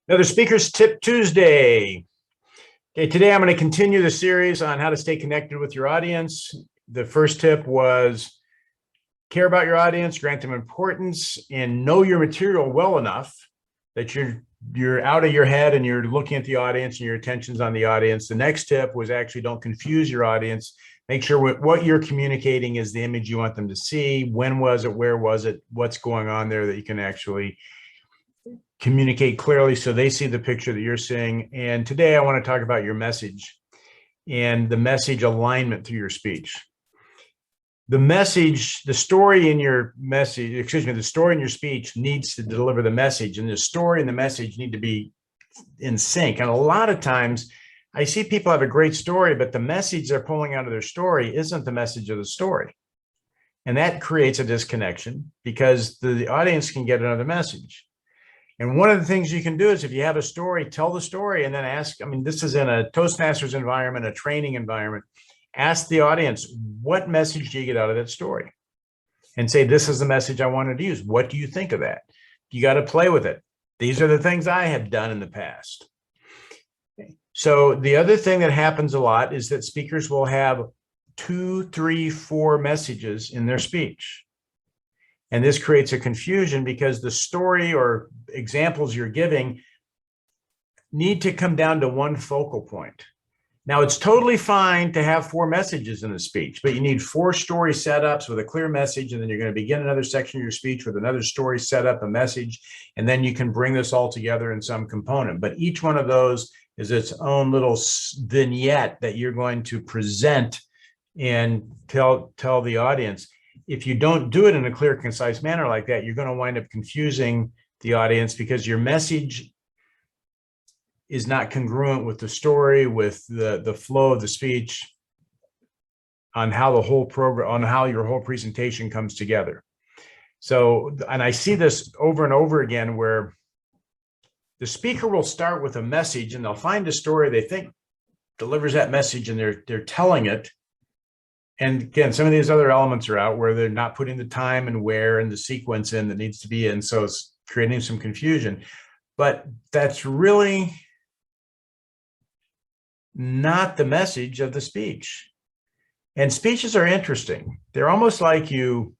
Another Speakers Tip Tuesday. Okay, today I'm going to continue the series on how to stay connected with your audience. The first tip was care about your audience, grant them importance, and know your material well enough that you're out of your head and you're looking at the audience and your attention's on the audience. The next tip was actually don't confuse your audience. Make sure what you're communicating is the image you want them to see. When was it? Where was it? What's going on there that you can actually communicate clearly so they see the picture that you're seeing. And today I want to talk about your message and the message alignment through your speech. The message, the story in your message, the story in your speech needs to deliver the message, and the story and the message need to be in sync. And a lot of times I see people have a great story, but the message they're pulling out of their story isn't the message of the story. And that creates a disconnection because the audience can get another message. And one of the things you can do is if you have a story, tell the story and then ask, this is in a Toastmasters environment, a training environment, ask the audience, what message do you get out of that story? And say, this is the message I wanted to use. What do you think of that? You got to play with it. These are the things I have done in the past. So the other thing that happens a lot is that speakers will have 2, 3, 4 messages in their speech. And this creates a confusion because the story or examples you're giving need to come down to one focal point. Now, it's totally fine to have 4 messages in a speech, but you need 4 story setups with a clear message, and then you're going to begin another section of your speech with another story setup, a message, and then you can bring this all together in some component. But each one of those is its own little vignette that you're going to present and tell the audience. If you don't do it in a clear, concise manner like that, you're going to wind up confusing the audience because your message is not congruent with the story, with the flow of the speech, on how the whole program, on how your whole presentation comes together. So, and I see this over and over again where the speaker will start with a message and they'll find a story they think delivers that message and they're telling it. And again, some of these other elements are out where they're not putting the time and where and the sequence in that needs to be in. So it's creating some confusion. But that's really not the message of the speech. And speeches are interesting. They're almost like you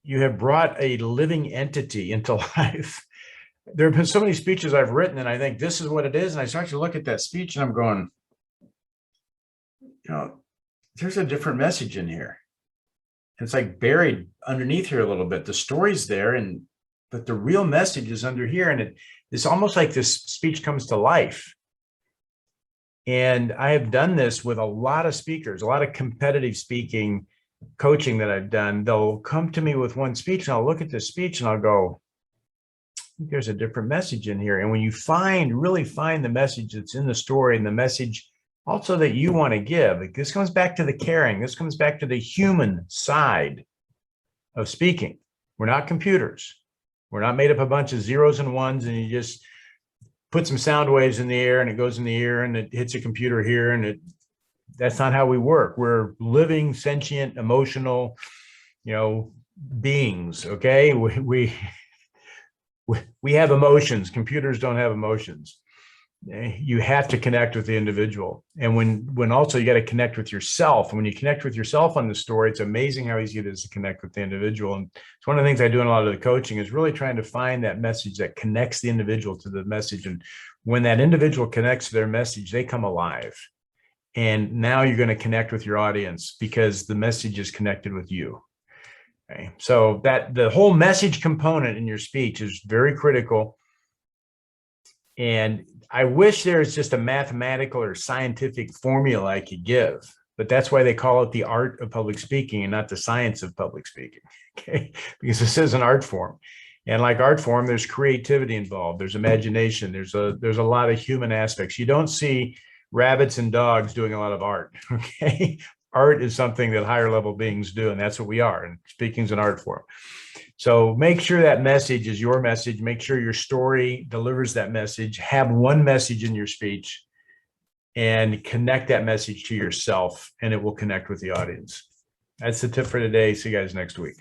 have brought a living entity into life. There have been so many speeches I've written, and I think this is what it is. And I start to look at that speech and I'm going, there's a different message in here. It's like buried underneath here a little bit. The story's there, but the real message is under here. And it's almost like this speech comes to life. And I have done this with a lot of speakers, a lot of competitive speaking coaching that I've done. They'll come to me with one speech and I'll look at the speech and I'll go, there's a different message in here. And when you really find the message that's in the story and the message also that you want to give, this comes back to the caring. This comes back to the human side of speaking. We're not computers. We're not made up a bunch of zeros and ones and you just put some sound waves in the air and it goes in the ear and it hits a computer here, and that's not how we work. We're living, sentient, emotional, beings. Okay, we have emotions. Computers don't have emotions. You have to connect with the individual, and when also you got to connect with yourself. And when you connect with yourself on the story, it's amazing how easy it is to connect with the individual. And it's one of the things I do in a lot of the coaching is really trying to find that message that connects the individual to the message. And when that individual connects to their message, they come alive. And now you're going to connect with your audience because the message is connected with you. Okay, so that the whole message component in your speech is very critical. And I wish there's just a mathematical or scientific formula I could give, but that's why they call it the art of public speaking and not the science of public speaking, okay? Because this is an art form. And like art form, there's creativity involved, there's imagination, there's a lot of human aspects. You don't see rabbits and dogs doing a lot of art, okay? Art is something that higher level beings do, and that's what we are, and speaking is an art form. So make sure that message is your message. Make sure your story delivers that message. Have one message in your speech and connect that message to yourself, and it will connect with the audience. That's the tip for today. See you guys next week.